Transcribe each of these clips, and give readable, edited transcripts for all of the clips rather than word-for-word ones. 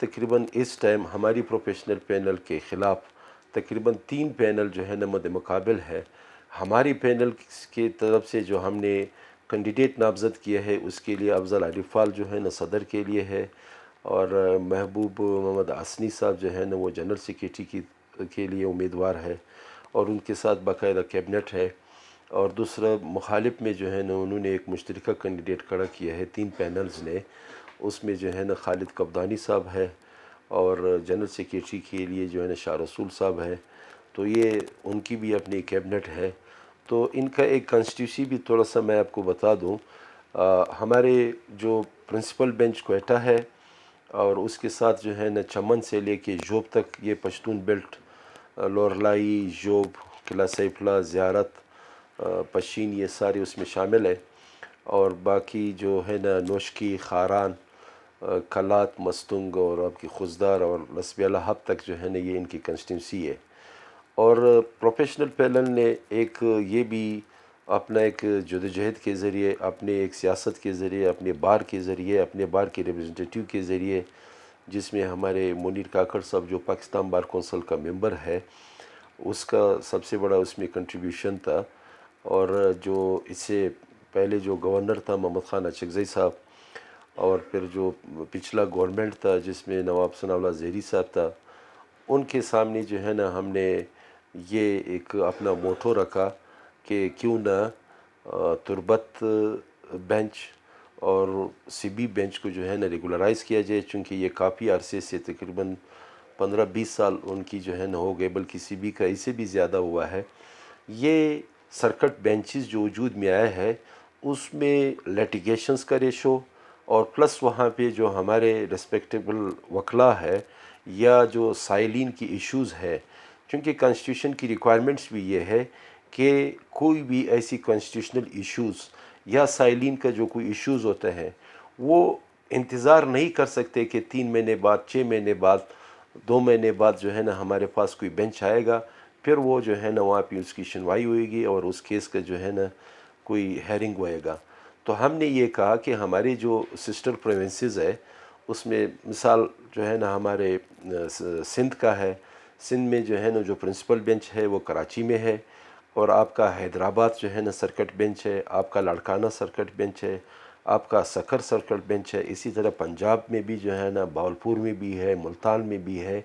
تقریباً اس ٹائم ہماری professional panel کے خلاف تقریباً 3 پینل جو ہے نا مد مقابل ہے. ہماری پینل کی طرف سے جو ہم نے کینڈیڈیٹ نامزد کیا ہے اس کے لیے افضل عارف فال جو ہے نا صدر کے لیے ہے، اور محبوب محمد حسنی صاحب جو ہے نا وہ جنرل سیکریٹری کے لیے امیدوار ہے، اور ان کے ساتھ باقاعدہ کیبنٹ ہے. اور دوسرا مخالف میں جو ہے نا انہوں نے ایک مشترکہ کینڈیڈیٹ کھڑا کیا ہے 3 پینلز نے. اس میں جو ہے نا خالد قبدانی صاحب ہے، اور جنرل سیکریٹری کے لیے جو ہے نا شاہ رسول صاحب ہے. تو یہ ان کی بھی اپنی کیبنٹ ہے. تو ان کا ایک کانسٹیٹیوسی بھی تھوڑا سا میں آپ کو بتا دوں. ہمارے جو پرنسپل بینچ کوئٹہ ہے، اور اس کے ساتھ جو ہے نا چمن سے لے کے جوب تک یہ پشتون بیلٹ، لورلائی، جوب، قلعہ سیف اللہ، زیارت، پشین، یہ سارے اس میں شامل ہے. اور باقی جو ہے نا نوشکی، خاران، کلات، مستنگ، اور آپ کی خزدار اور لسبی الحب تک جو ہے نا یہ ان کی کنسٹیٹنسی ہے. اور پروفیشنل پینل نے ایک یہ بھی اپنا ایک جدوجہد کے ذریعے، اپنے ایک سیاست کے ذریعے، اپنے بار کے ذریعے، اپنے بار کے ریپرزنٹیٹیو کے ذریعے، جس میں ہمارے منیر کاکڑ صاحب جو پاکستان بار کونسل کا ممبر ہے، اس کا سب سے بڑا اس میں کنٹریبیوشن تھا. اور جو اس سے پہلے جو گورنر تھا محمد خان اچکزئی صاحب، اور پھر جو پچھلا گورنمنٹ تھا جس میں نواب ثناء اللہ زہری صاحب تھا، ان کے سامنے جو ہے نا ہم نے یہ ایک اپنا موٹو رکھا کہ کیوں نہ تربت بینچ اور سی بی بینچ کو جو ہے نا ریگولرائز کیا جائے، چونکہ یہ کافی عرصے سے تقریباً 15-20 سال ان کی جو ہے نا ہو گئے، بلکہ سی بی کا اس سے بھی زیادہ ہوا ہے. یہ سرکٹ بینچز جو وجود میں آیا ہے اس میں لیٹیگیشنز کا ریشو، اور پلس وہاں پہ جو ہمارے ریسپیکٹیبل وکلاء ہے یا جو سائلین کی ایشوز ہے، چونکہ کانسٹیٹیوشن کی ریکوائرمنٹس بھی یہ ہے کہ کوئی بھی ایسی کانسٹیٹیوشنل ایشوز یا سائلین کا جو کوئی ایشوز ہوتے ہیں وہ انتظار نہیں کر سکتے کہ 3 مہینے بعد، 6 مہینے بعد، 2 مہینے بعد جو ہے نا ہمارے پاس کوئی بینچ آئے گا، پھر وہ جو ہے نا وہاں پہ اس کی سنوائی ہوئے گی اور اس کیس کا جو ہے نا کوئی ہیرنگ ہوئے گا. تو ہم نے یہ کہا کہ ہمارے جو سسٹر پروونسز ہے اس میں مثال جو ہے نا ہمارے سندھ کا ہے. سندھ میں جو ہے نا جو پرنسپل بینچ ہے وہ کراچی میں ہے، اور آپ کا حیدرآباد جو ہے نا سرکٹ بینچ ہے، آپ کا لاڑکانہ سرکٹ بینچ ہے، آپ کا سکھر سرکٹ بینچ ہے. اسی طرح پنجاب میں بھی جو ہے نا باولپور میں بھی ہے، ملتان میں بھی ہے،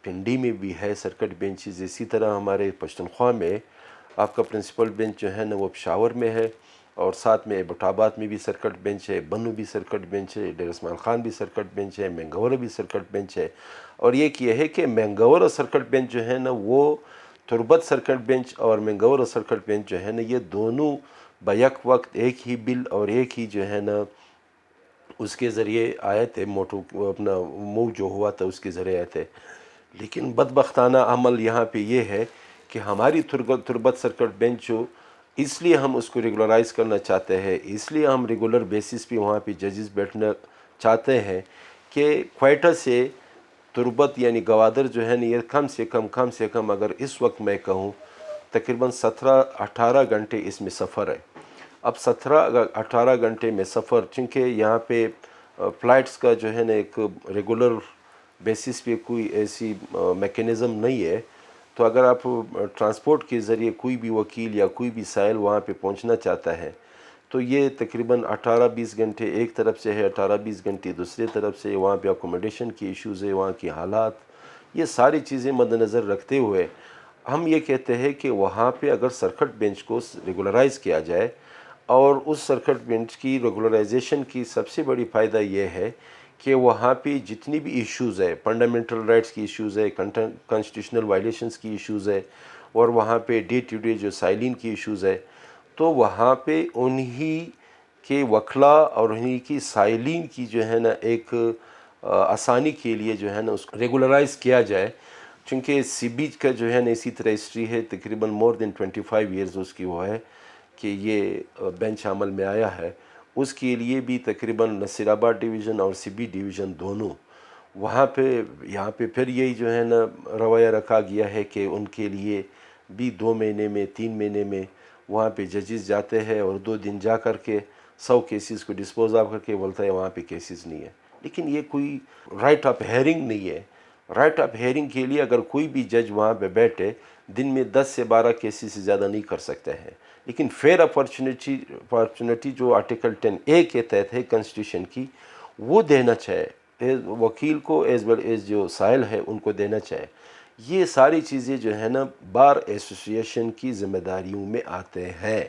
پنڈی میں بھی ہے سرکٹ بینچز. اسی طرح ہمارے پشتونخوا میں آپ کا پرنسپل بینچ جو ہے نا وہ پشاور میں ہے، اور ساتھ میں ایبٹ آباد میں بھی سرکٹ بینچ ہے، بنو بھی سرکٹ بینچ ہے، ڈیر اسماعیل خان بھی سرکٹ بینچ ہے، مینگورہ بھی سرکٹ بینچ ہے. اور یہ ہے کہ مینگورہ سرکٹ بینچ جو ہے نا وہ تربت سرکٹ بینچ اور مینگورہ سرکٹ بینچ جو ہے نا یہ دونوں بیک وقت ایک ہی بل اور ایک ہی جو ہے نا اس کے ذریعے آئے تھے، موٹو اپنا موو جو ہوا تھا اس کے ذریعے آئے تھے. لیکن بدبختانہ عمل یہاں پہ یہ ہے کہ ہماری تربت سرکٹ بینچ جو اس لیے ہم اس کو ریگولرائز کرنا چاہتے ہیں، اس لیے ہم ریگولر بیسس پہ وہاں پہ ججز بیٹھنا چاہتے ہیں کہ کوئٹہ سے تربت یعنی گوادر جو ہے نا یہ کم سے کم اگر اس وقت میں کہوں تقریباً 17-18 گھنٹے اس میں سفر ہے. اب 17-18 گھنٹے میں سفر، چونکہ یہاں پہ فلائٹس کا جو ہے نا ایک ریگولر بیسس پہ کوئی ایسی میکینزم نہیں ہے، تو اگر آپ ٹرانسپورٹ کے ذریعے کوئی بھی وکیل یا کوئی بھی سائل وہاں پہ پہنچنا چاہتا ہے تو یہ تقریباً 18-20 گھنٹے ایک طرف سے ہے، 18-20 گھنٹے دوسری طرف سے. وہاں پہ اکوموڈیشن کی ایشوز ہے، وہاں کی حالات، یہ ساری چیزیں مد نظر رکھتے ہوئے ہم یہ کہتے ہیں کہ وہاں پہ اگر سرکٹ بینچ کو ریگولرائز کیا جائے، اور اس سرکٹ بینچ کی ریگولرائزیشن کی سب سے بڑی فائدہ یہ ہے کہ وہاں پہ جتنی بھی ایشوز ہے، فنڈامنٹل رائٹس کی ایشوز ہے، کانسٹیٹیوشنل وائلیشنز کی ایشوز ہے، اور وہاں پہ ڈے ٹو ڈے جو سائلین کی ایشوز ہے، تو وہاں پہ انہی کے وکلاء اور انہی کی سائلین کی جو ہے نا ایک آسانی کے لیے جو ہے نا اس کو ریگولرائز کیا جائے. چونکہ سی بی کا جو ہے نا اسی طرح ہسٹری ہے، تقریباً مور دین 25 ایئرز اس کی وہ ہے کہ یہ بینچ عمل میں آیا ہے. اس کے لیے بھی تقریباً نصیر آباد ڈویژن اور سی بی ڈویژن دونوں وہاں پہ، یہاں پہ پھر یہی جو ہے نا رویہ رکھا گیا ہے کہ ان کے لیے بھی 2 مہینے میں 3 مہینے میں وہاں پہ ججز جاتے ہیں اور 2 دن جا کر کے 100 کیسز کو ڈسپوز آف کر کے بولتا ہے وہاں پہ کیسز نہیں ہے. لیکن یہ کوئی رائٹ آف ہیئرنگ نہیں ہے. رائٹ آف ہیئرنگ کے لیے اگر کوئی بھی جج وہاں پہ بیٹھے دن میں 10 سے 12 کیسز سے زیادہ نہیں کر سکتے ہیں. لیکن فیئر اپارچونیٹی جو آرٹیکل 10A کے تحت ہے کنسٹیٹیوشن کی وہ دینا چاہے وکیل کو ایز ویل ایز جو سائل ہے ان کو دینا چاہے. یہ ساری چیزیں جو ہے نا بار ایسوسیشن کی ذمہ داریوں میں آتے ہیں.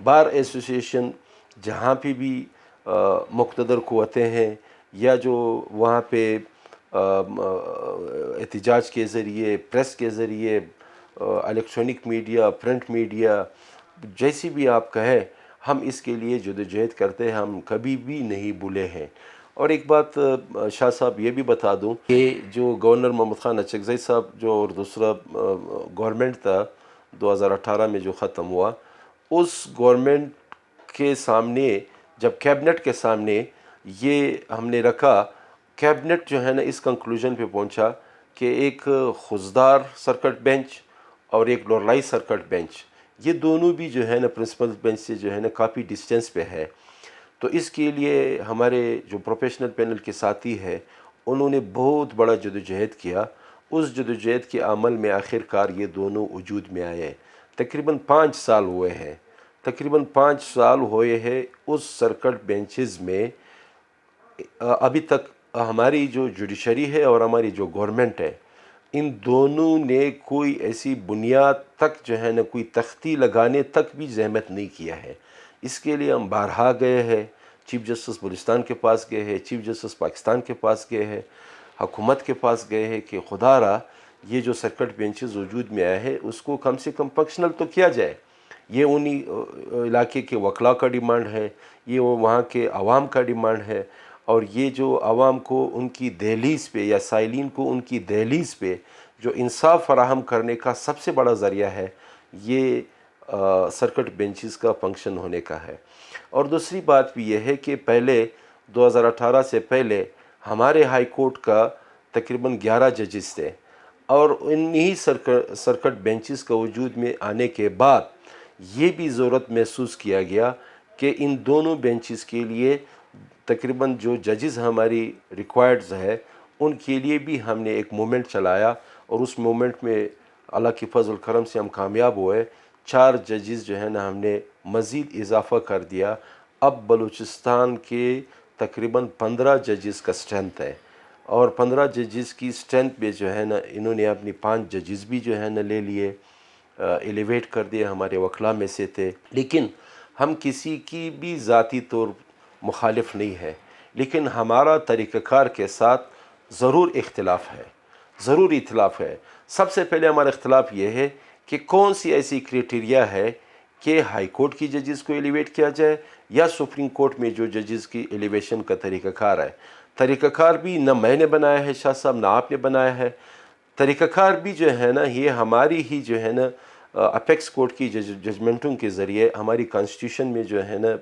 بار ایسوسیشن جہاں پہ بھی مقتدر قوتیں ہیں یا جو وہاں پہ احتجاج کے ذریعے پریس کے ذریعے الیکٹرانک میڈیا پرنٹ میڈیا جیسی بھی آپ کہیں ہم اس کے لیے جدوجہد کرتے ہیں. ہم کبھی بھی نہیں بھولے ہیں. اور ایک بات شاہ صاحب یہ بھی بتا دوں کہ جو گورنر محمد خان اچکزئی صاحب جو اور دوسرا گورنمنٹ تھا 2018 میں جو ختم ہوا اس گورنمنٹ کے سامنے جب کیبنٹ کے سامنے یہ ہم نے رکھا کیبنٹ جو ہے نا اس کنکلوژن پہ پہنچا کہ ایک خوزدار سرکٹ بینچ اور ایک لورلائی سرکٹ بینچ یہ دونوں بھی جو ہے نا پرنسپل بینچ سے جو ہے نا کافی ڈسٹینس پہ ہے. تو اس کے لیے ہمارے جو پروفیشنل پینل کے ساتھی ہے انہوں نے بہت بڑا جدوجہد کیا. اس جدوجہد کے عمل میں آخر کار یہ دونوں وجود میں آئے. تقریباً 5 سال ہوئے ہیں. تقریباً 5 سال ہوئے ہیں اس سرکٹ بینچز میں. ابھی تک ہماری جو جوڈیشری ہے اور ہماری جو گورنمنٹ ہے ان دونوں نے کوئی ایسی بنیاد تک جو ہے نا کوئی تختی لگانے تک بھی زحمت نہیں کیا ہے. اس کے لیے ہم بارہا گئے ہیں چیف جسٹس بلوچستان کے پاس گئے ہیں چیف جسٹس پاکستان کے پاس گئے ہیں حکومت کے پاس گئے ہیں کہ خدا را یہ جو سرکٹ بینچز وجود میں آئے ہیں اس کو کم سے کم فنکشنل تو کیا جائے. یہ انہی علاقے کے وکلاء کا ڈیمانڈ ہے یہ وہاں کے عوام کا ڈیمانڈ ہے اور یہ جو عوام کو ان کی دہلیز پہ یا سائلین کو ان کی دہلیز پہ جو انصاف فراہم کرنے کا سب سے بڑا ذریعہ ہے یہ سرکٹ بینچز کا فنکشن ہونے کا ہے. اور دوسری بات بھی یہ ہے کہ پہلے 2018 سے پہلے ہمارے ہائی کورٹ کا تقریباً 11 ججز تھے اور انہی سرکٹ بینچز کا وجود میں آنے کے بعد یہ بھی ضرورت محسوس کیا گیا کہ ان دونوں بینچز کے لیے تقریباً جو ججز ہماری ریکوائرڈز ہے ان کے لیے بھی ہم نے ایک مومنٹ چلایا اور اس مومنٹ میں اللہ کی فضل و کرم سے ہم کامیاب ہوئے. 4 ججز جو ہے نا ہم نے مزید اضافہ کر دیا. اب بلوچستان کے تقریباً 15 ججز کا اسٹرینتھ ہے اور 15 ججز کی اسٹرینتھ پہ جو ہے نا انہوں نے اپنی 5 ججز بھی جو ہے نا لے لیے ایلیویٹ کر دیے ہمارے وکلاء میں سے تھے. لیکن ہم کسی کی بھی ذاتی طور مخالف نہیں ہے لیکن ہمارا طریقہ کار کے ساتھ ضرور اختلاف ہے ضرور اختلاف ہے. سب سے پہلے ہمارا اختلاف یہ ہے کہ کون سی ایسی کرائٹیریا ہے کہ ہائی کورٹ کی ججز کو ایلیویٹ کیا جائے یا سپریم کورٹ میں جو ججز کی ایلیویشن کا طریقہ کار ہے. طریقہ کار بھی نہ میں نے بنایا ہے شاہ صاحب نہ آپ نے بنایا ہے. طریقہ کار بھی جو ہے نا یہ ہماری ہی جو ہے نا اپیکس کورٹ کی ججمنٹوں کے ذریعے ہماری کانسٹیٹیوشن میں جو ہے نا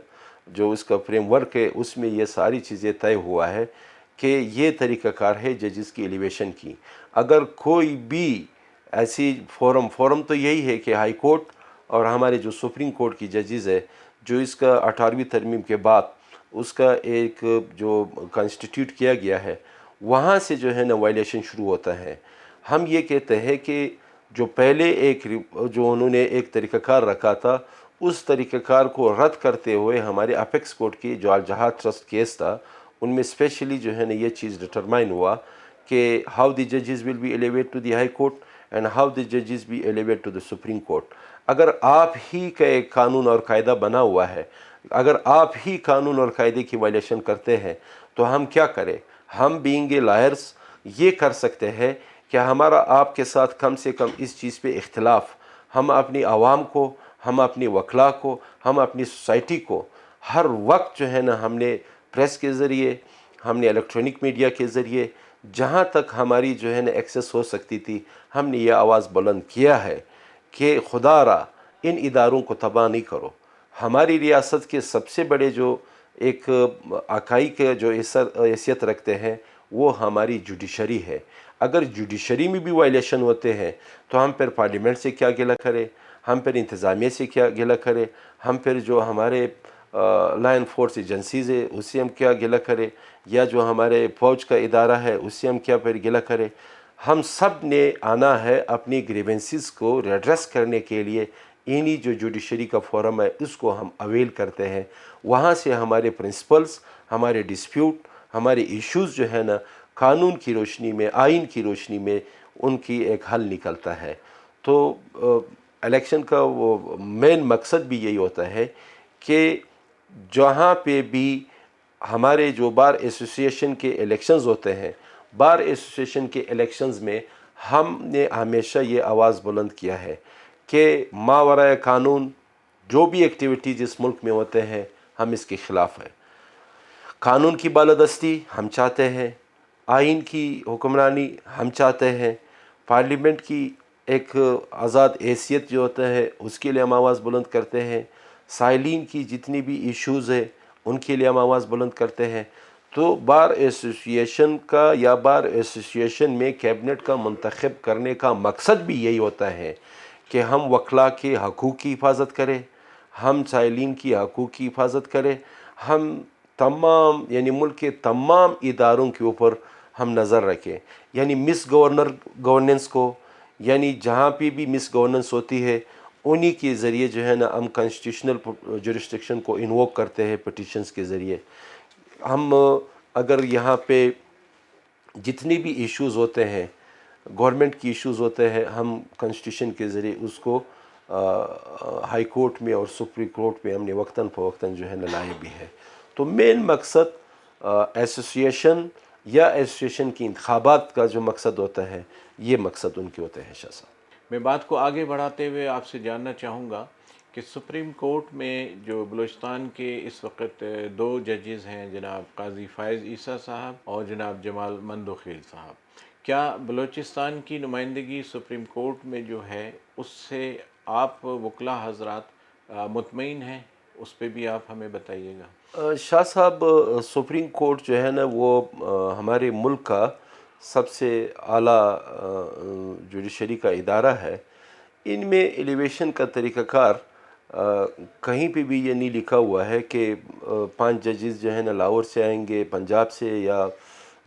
جو اس کا فریم ورک ہے اس میں یہ ساری چیزیں طے ہوا ہے کہ یہ طریقہ کار ہے ججز کی ایلیویشن کی. اگر کوئی بھی ایسی فورم تو یہی ہے کہ ہائی کورٹ اور ہمارے جو سپریم کورٹ کی ججز ہے جو اس کا 18ویں ترمیم کے بعد اس کا ایک جو کانسٹیٹیوٹ کیا گیا ہے وہاں سے جو ہے نا وائلیشن شروع ہوتا ہے. ہم یہ کہتے ہیں کہ جو پہلے جو انہوں نے ایک طریقہ کار رکھا تھا اس طریقہ کار کو رد کرتے ہوئے ہمارے اپیکس کورٹ کی جو الجہاد ٹرسٹ کیس تھا ان میں اسپیشلی جو ہے نا یہ چیز ڈٹرمائن ہوا کہ ہاؤ دی ججز will be alleviate to the high court and how the ججز be alleviate to the supreme court. اگر آپ ہی کا ایک قانون اور قاعدہ بنا ہوا ہے اگر آپ ہی قانون اور قاعدے کی وائلیشن کرتے ہیں تو ہم کیا کریں. ہم بینگ اے لائرز یہ کر سکتے ہیں کہ ہمارا آپ کے ساتھ کم سے کم اس چیز پہ اختلاف ہم اپنی عوام کو ہم اپنی وکلاء کو ہم اپنی سوسائٹی کو ہر وقت جو ہے نا ہم نے پریس کے ذریعے ہم نے الیکٹرانک میڈیا کے ذریعے جہاں تک ہماری جو ہے نا ایکسیس ہو سکتی تھی ہم نے یہ آواز بلند کیا ہے کہ خدا را ان اداروں کو تباہ نہیں کرو. ہماری ریاست کے سب سے بڑے جو ایک آکائی کے جو حیثیت رکھتے ہیں وہ ہماری جوڈیشری ہے. اگر جوڈیشری میں بھی وائلیشن ہوتے ہیں تو ہم پھر پارلیمنٹ سے کیا گلہ کریں ہم پھر انتظامیہ سے کیا گلہ کریں ہم پھر جو ہمارے لا انفورس ایجنسیز ہے اس سے ہم کیا گلہ کریں، یا جو ہمارے فوج کا ادارہ ہے اس سے ہم کیا پھر گلہ کریں. ہم سب نے آنا ہے اپنی گریونسز کو ریڈریس کرنے کے لیے. انہی جو جوڈیشری کا فورم ہے اس کو ہم اویل کرتے ہیں. وہاں سے ہمارے پرنسپلز، ہمارے ڈسپیوٹ، ہمارے ایشوز جو ہے نا قانون کی روشنی میں، آئین کی روشنی میں ان کی ایک حل نکلتا ہے. تو الیکشن کا وہ مین مقصد بھی یہی ہوتا ہے کہ جہاں پہ بھی ہمارے جو بار ایسوسیشن کے الیکشنز ہوتے ہیں، بار ایسوسیشن کے الیکشنز میں ہم نے ہمیشہ یہ آواز بلند کیا ہے کہ ماورائے قانون جو بھی ایکٹیویٹیز اس ملک میں ہوتے ہیں ہم اس کے خلاف ہیں. قانون کی بالادستی ہم چاہتے ہیں، آئین کی حکمرانی ہم چاہتے ہیں، پارلیمنٹ کی ایک آزاد حیثیت جو ہوتا ہے اس کے لیے ہم آواز بلند کرتے ہیں، سائلین کی جتنی بھی ایشوز ہیں ان کے لیے ہم آواز بلند کرتے ہیں. تو بار ایسوسیشن کا یا بار ایسوسیشن میں کیبنٹ کا منتخب کرنے کا مقصد بھی یہی ہوتا ہے کہ ہم وکلاء کے حقوق کی حفاظت کریں، ہم سائلین کی حقوق کی حفاظت کریں، ہم تمام یعنی ملک کے تمام اداروں کے اوپر ہم نظر رکھیں. یعنی مس گورننس کو، یعنی جہاں پہ بھی مس گورننس ہوتی ہے انہی کے ذریعے جو ہے نا ہم کانسٹیٹیوشنل جورسڈکشن کو انووک کرتے ہیں پٹیشنز کے ذریعے. ہم اگر یہاں پہ جتنی بھی ایشوز ہوتے ہیں، گورنمنٹ کی ایشوز ہوتے ہیں، ہم کانسٹیٹیوشن کے ذریعے اس کو ہائی کورٹ میں اور سپریم کورٹ میں ہم نے وقتاً فوقتاً جو ہے نا لائے بھی ہے. تو مین مقصد ایسوسیشن یا ایسوسیشن کی انتخابات کا جو مقصد ہوتا ہے یہ مقصد ان کے ہوتے ہیں. شاہ صاحب، میں بات کو آگے بڑھاتے ہوئے آپ سے جاننا چاہوں گا کہ سپریم کورٹ میں جو بلوچستان کے اس وقت 2 ججز ہیں، جناب قاضی فائز عیسیٰ صاحب اور جناب جمال مندوخیل صاحب، کیا بلوچستان کی نمائندگی سپریم کورٹ میں جو ہے اس سے آپ وکلاء حضرات مطمئن ہیں؟ اس پہ بھی آپ ہمیں بتائیے گا. شاہ صاحب، سپریم کورٹ جو ہے نا وہ ہمارے ملک کا سب سے اعلیٰ جوڈیشری کا ادارہ ہے. ان میں ایلیویشن کا طریقہ کار کہیں پہ بھی یہ نہیں لکھا ہوا ہے کہ 5 ججز جو ہے نا لاہور سے آئیں گے پنجاب سے، یا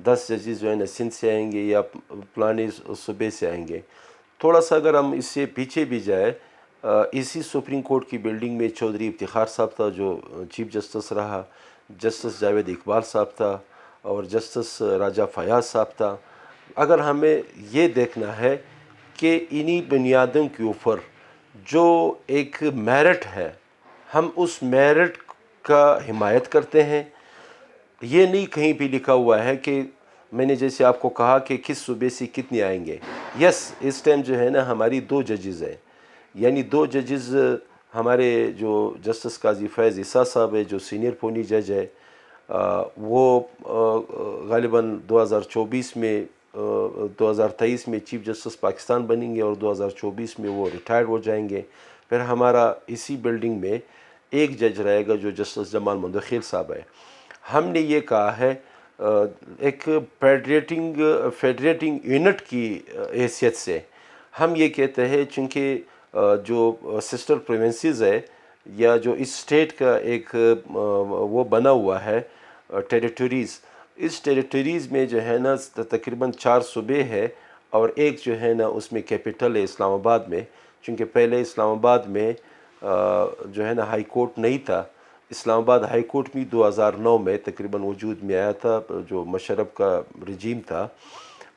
10 ججز جو ہے نا سندھ سے آئیں گے، یا فلانے صوبے سے آئیں گے. تھوڑا سا اگر ہم اس سے پیچھے بھی جائے، اسی سپریم کورٹ کی بلڈنگ میں چودھری افتخار صاحب تھا جو چیف جسٹس رہا، جسٹس جاوید اقبال صاحب تھا، اور جسٹس راجہ فیاض صاحب تھا. اگر ہمیں یہ دیکھنا ہے کہ انہی بنیادوں کے اوپر جو ایک میرٹ ہے ہم اس میرٹ کا حمایت کرتے ہیں. یہ نہیں کہیں پہ لکھا ہوا ہے کہ میں نے جیسے آپ کو کہا کہ کس صوبے سے کتنے آئیں گے. یس، اس ٹائم جو ہے نا ہماری 2 ججز ہیں، یعنی 2 ججز ہمارے جو جسٹس قاضی فیض عیسیٰ صاحب ہے جو سینئر پونی جج ہے، وہ غالباً 2024 میں 2023 میں چیف جسٹس پاکستان بنیں گے اور 2024 میں وہ ریٹائرڈ ہو جائیں گے. پھر ہمارا اسی بلڈنگ میں ایک جج رہے گا جو جسٹس جمال مندوخیل صاحب ہے. ہم نے یہ کہا ہے ایک فیڈریٹنگ یونٹ کی حیثیت سے ہم یہ کہتے ہیں، چونکہ جو سسٹر پروونسز ہے یا جو اس اسٹیٹ کا ایک وہ بنا ہوا ہے ٹیریٹوریز، اس ٹیریٹوریز میں جو ہے نا تقریباً 4 صوبے ہے اور ایک جو ہے نا اس میں کیپٹل ہے اسلام آباد میں. چونکہ پہلے اسلام آباد میں جو ہے نا ہائی کورٹ نہیں تھا. اسلام آباد ہائی کورٹ بھی 2009 میں تقریباً وجود میں آیا تھا. جو مشرف کا رجیم تھا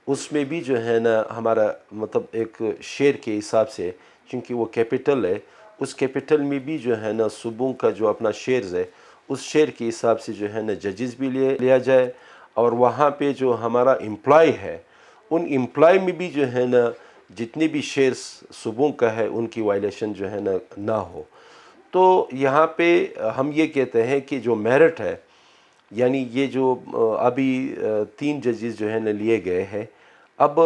اس میں بھی جو ہے نا ہمارا مطلب ایک شہر کے حساب سے، چونکہ وہ کیپٹل ہے، اس کیپٹل میں بھی جو ہے نا صوبوں کا جو اپنا شہرز ہے اس شہر کے حساب سے جو ہے نا ججز بھی لیا جائے، اور وہاں پہ جو ہمارا امپلائی ہے ان امپلائی میں بھی جو ہے نا جتنے بھی شیئرز صوبوں کا ہے ان کی وائلیشن جو ہے نا نہ ہو. تو یہاں پہ ہم یہ کہتے ہیں کہ جو میرٹ ہے، یعنی یہ جو ابھی 3 ججز جو ہے نا لیے گئے ہیں، اب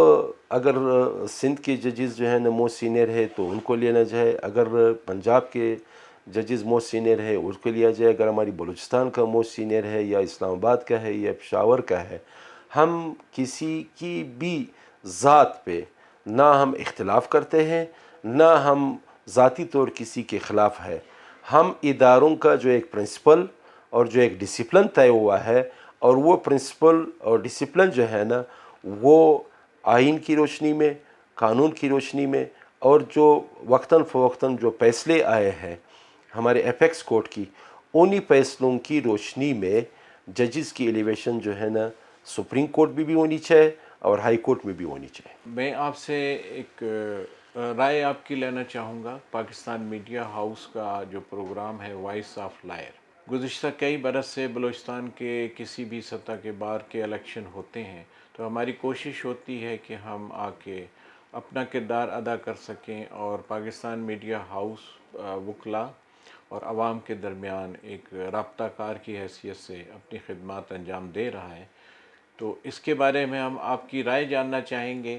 اگر سندھ کے ججز جو ہے نا موسٹ سینئر ہے تو ان کو لینا جائے، اگر پنجاب کے ججز موسٹ سینئر ہے اس کو لیا جائے، اگر ہماری بلوچستان کا موسٹ سینئر ہے یا اسلام آباد کا ہے یا پشاور کا ہے. ہم کسی کی بھی ذات پہ نہ ہم اختلاف کرتے ہیں، نہ ہم ذاتی طور کسی کے خلاف ہے. ہم اداروں کا جو ایک پرنسپل اور جو ایک ڈسپلن طے ہوا ہے، اور وہ پرنسپل اور ڈسپلن جو ہے نا وہ آئین کی روشنی میں، قانون کی روشنی میں، اور جو وقتاً فوقتاً جو فیصلے آئے ہیں ہمارے ایپیکس کورٹ کی، انہی فیصلوں کی روشنی میں ججز کی ایلیویشن جو ہے نا سپریم کورٹ میں بھی ہونی چاہیے اور ہائی کورٹ میں بھی ہونی چاہیے۔ میں آپ سے ایک رائے آپ کی لینا چاہوں گا۔ پاکستان میڈیا ہاؤس کا جو پروگرام ہے وائس آف لائر، گزشتہ کئی برس سے بلوچستان کے کسی بھی سطح کے بار کے الیکشن ہوتے ہیں تو ہماری کوشش ہوتی ہے کہ ہم آ کے اپنا کردار ادا کر سکیں، اور پاکستان میڈیا ہاؤس وکلاء اور عوام کے درمیان ایک رابطہ کار کی حیثیت سے اپنی خدمات انجام دے رہا ہے۔ تو اس کے بارے میں ہم آپ کی رائے جاننا چاہیں گے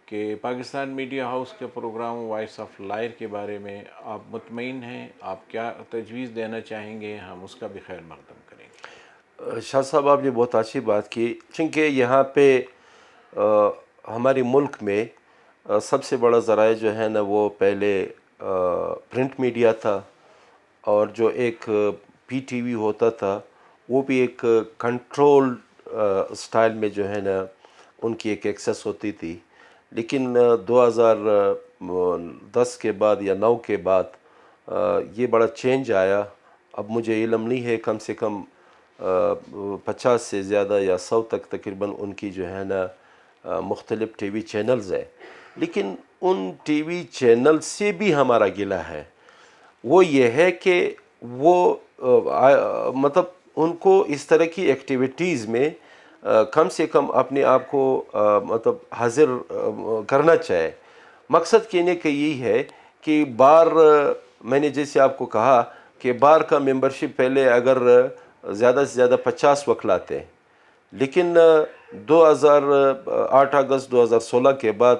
کہ پاکستان میڈیا ہاؤس کے پروگرام وائس آف لائر کے بارے میں آپ مطمئن ہیں؟ آپ کیا تجویز دینا چاہیں گے؟ ہم اس کا بھی خیر مقدم کریں گے۔ شاہ صاحب، آپ نے بہت اچھی بات کی، چونکہ یہاں پہ ہمارے ملک میں سب سے بڑا ذرائع جو ہے نا وہ پہلے پرنٹ میڈیا تھا، اور جو ایک پی ٹی وی ہوتا تھا وہ بھی ایک کنٹرول سٹائل میں جو ہے نا ان کی ایک ایکسیس ہوتی تھی۔ لیکن 2010 کے بعد یا 9 کے بعد یہ بڑا چینج آیا۔ اب مجھے علم نہیں ہے، کم سے کم 50 سے زیادہ یا 100 تک تقریباً ان کی جو ہے نا مختلف ٹی وی چینلز ہیں، لیکن ان ٹی وی چینل سے بھی ہمارا گلہ ہے، وہ یہ ہے کہ وہ مطلب ان کو اس طرح کی ایکٹیویٹیز میں کم سے کم اپنے آپ کو مطلب حاضر کرنا چاہے۔ مقصد کہنے کا یہی ہے کہ بار میں نے جیسے آپ کو کہا کہ بار کا ممبرشپ پہلے اگر زیادہ سے زیادہ 50 وکلاء تھے، لیکن 8 اگست 2016 کے بعد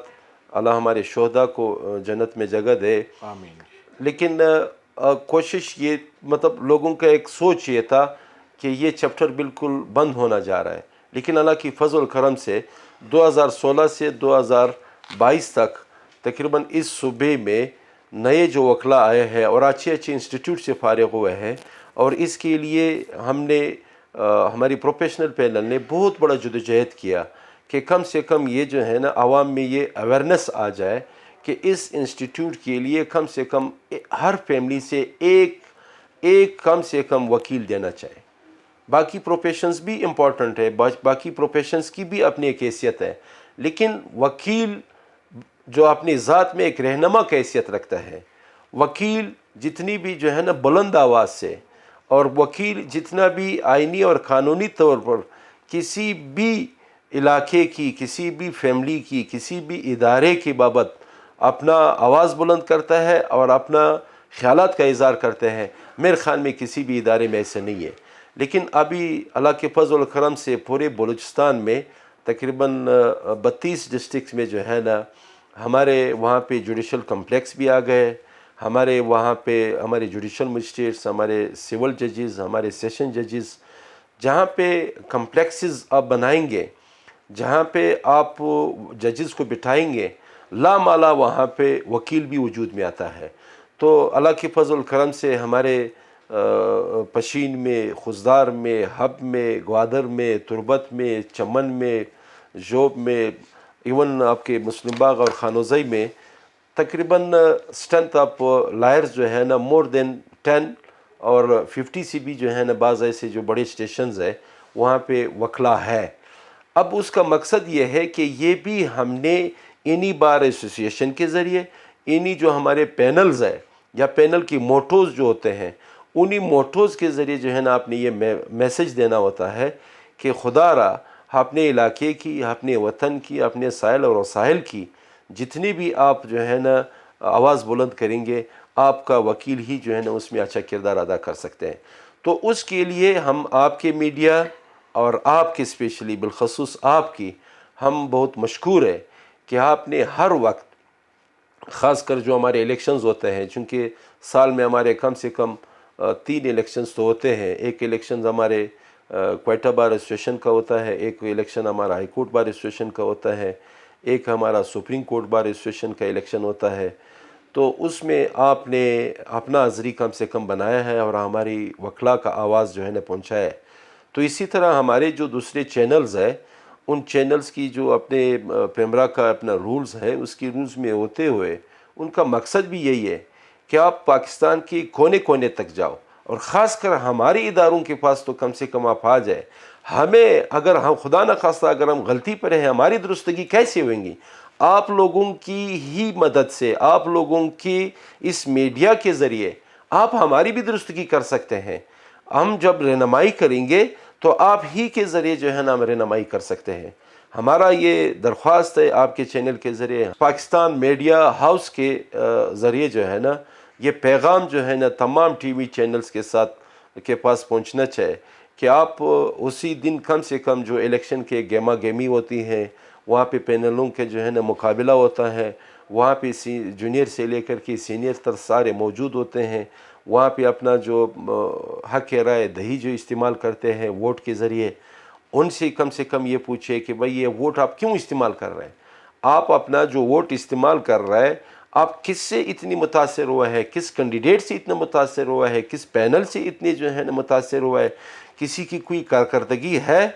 اللہ ہمارے شہداء کو جنت میں جگہ دے، آمین۔ لیکن کوشش یہ مطلب لوگوں کا ایک سوچ یہ تھا کہ یہ چیپٹر بالکل بند ہونا جا رہا ہے، لیکن اللہ کی فضل و کرم سے 2016 سے 2022 تک تقریباً اس صوبے میں نئے جو وکلاء آئے ہیں اور اچھے انسٹیٹیوٹ سے فارغ ہوئے ہیں، اور اس کے لیے ہم نے ہماری پروفیشنل پینل نے بہت بڑا جدوجہد کیا کہ کم سے کم یہ جو ہے نا عوام میں یہ اویئرنیس آ جائے کہ اس انسٹیٹیوٹ کے لیے کم سے کم ہر فیملی سے ایک کم سے کم وکیل دینا چاہے۔ باقی پروفیشنز بھی امپورٹنٹ ہے، باقی پروفیشنز کی بھی اپنی ایک حیثیت ہے، لیکن وکیل جو اپنی ذات میں ایک رہنما کی حیثیت رکھتا ہے، وکیل جتنی بھی جو ہے نا بلند آواز سے، اور وکیل جتنا بھی آئینی اور قانونی طور پر کسی بھی علاقے کی، کسی بھی فیملی کی، کسی بھی ادارے کی بابت اپنا آواز بلند کرتا ہے اور اپنا خیالات کا اظہار کرتے ہیں، میرے خیال میں کسی بھی ادارے میں ایسے نہیں ہے۔ لیکن ابھی اللہ کے فضل و کرم سے پورے بلوچستان میں تقریباً 32 ڈسٹرکٹس میں جو ہے نا ہمارے وہاں پہ جوڈیشل کمپلیکس بھی آ گئے، ہمارے وہاں پہ ہمارے جوڈیشل مجسٹریٹس، ہمارے سول ججز، ہمارے سیشن ججز، جہاں پہ کمپلیکسز آپ بنائیں گے، جہاں پہ آپ ججز کو بٹھائیں گے، لا مالا وہاں پہ وکیل بھی وجود میں آتا ہے۔ تو اللہ کی فضل و کرم سے ہمارے پشین میں، خزدار میں، حب میں، گوادر میں، تربت میں، چمن میں، جوب میں، ایون آپ کے مسلم باغ اور خانوزئی میں تقریباً اسٹرینتھ آف لائرز جو ہے نا مور دین 10 اور 50 سے بھی جو ہے نا بعض ایسے جو بڑے اسٹیشنز ہیں وہاں پہ وکلاء ہے۔ اب اس کا مقصد یہ ہے کہ یہ بھی ہم نے انہی بار ایسوسیشن کے ذریعے، انہی جو ہمارے پینلز ہیں یا پینل کی موٹوز جو ہوتے ہیں، انہی موٹوز کے ذریعے جو ہے نا آپ نے یہ میسج دینا ہوتا ہے کہ خدا را اپنے علاقے کی، اپنے وطن کی، اپنے سائل اور وسائل کی جتنی بھی آپ جو ہے نا آواز بلند کریں گے، آپ کا وکیل ہی جو ہے نا اس میں اچھا کردار ادا کر سکتے ہیں۔ تو اس کے لیے ہم آپ کے میڈیا اور آپ کے اسپیشلی بالخصوص آپ کی ہم بہت مشکور ہیں کہ آپ نے ہر وقت، خاص کر جو ہمارے الیکشنز ہوتے ہیں، چونکہ سال میں ہمارے کم سے کم 3 الیکشنز تو ہوتے ہیں، ایک الیکشنز ہمارے کوئٹہ بار ایسوسیشن کا ہوتا ہے، ایک الیکشن ہمارا ہائی کورٹ بار ایسوسیشن کا ہوتا ہے، ایک ہمارا سپریم کورٹ بار ایسوسیشن کا الیکشن ہوتا ہے۔ تو اس میں آپ نے اپنا حاضری کم سے کم بنایا ہے اور ہماری وکلا کا آواز جو ہے نا پہنچایا ہے۔ تو اسی طرح ہمارے جو دوسرے چینلز ہیں ان چینلز کی جو اپنے پیمرا کا اپنا رولز ہے اس کی رولز میں ہوتے ہوئے ان کا مقصد بھی یہی ہے کہ آپ پاکستان کے کونے کونے تک جاؤ، اور خاص کر ہمارے اداروں کے پاس تو کم سے کم آپ آ جائے۔ ہمیں اگر ہم خدا نخواستہ اگر ہم غلطی پر ہیں، ہماری درستگی کیسے ہوئیں گی؟ آپ لوگوں کی ہی مدد سے، آپ لوگوں کی اس میڈیا کے ذریعے آپ ہماری بھی درستگی کر سکتے ہیں۔ ہم جب رہنمائی کریں گے تو آپ ہی کے ذریعے جو ہے نا ہم رہنمائی کر سکتے ہیں۔ ہمارا یہ درخواست ہے آپ کے چینل کے ذریعے، پاکستان میڈیا ہاؤس کے ذریعے جو ہے نا یہ پیغام جو ہے نا تمام ٹی وی چینلز کے پاس پہنچنا چاہے کہ آپ اسی دن کم سے کم جو الیکشن کے گیما گیمی ہوتی ہیں، وہاں پہ پینلوں کے جو ہے نا مقابلہ ہوتا ہے، وہاں پہ جونیئر سے لے کر کے سینئر تر سارے موجود ہوتے ہیں، وہاں پہ اپنا جو حق رائے دہی جو استعمال کرتے ہیں ووٹ کے ذریعے، ان سے کم یہ پوچھے کہ بھئی یہ ووٹ آپ کیوں استعمال کر رہے ہیں؟ آپ اپنا جو ووٹ استعمال کر رہے ہیں آپ کس سے اتنی متاثر ہوا ہے، کس کینڈیڈیٹ سے اتنا متاثر ہوا ہے، کس پینل سے اتنی جو ہے نا متاثر ہوا ہے، کسی کی کوئی کارکردگی ہے؟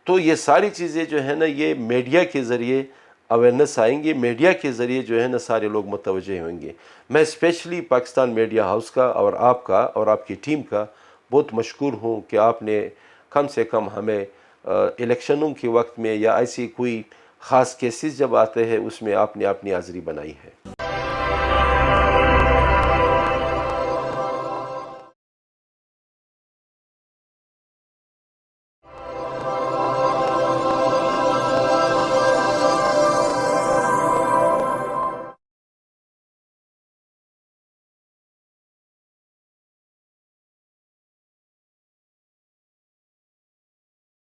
تو یہ ساری چیزیں جو ہے نا یہ میڈیا کے ذریعے اویئرنیس آئیں گے، میڈیا کے ذریعے جو ہے نا سارے لوگ متوجہ ہوئیں گے۔ میں اسپیشلی پاکستان میڈیا ہاؤس کا اور آپ کا اور آپ کی ٹیم کا بہت مشکور ہوں کہ آپ نے کم سے کم ہمیں الیکشنوں کے وقت میں یا ایسی کوئی خاص کیسز جب آتے ہیں اس میں آپ نے اپنی حاضری بنائی ہے۔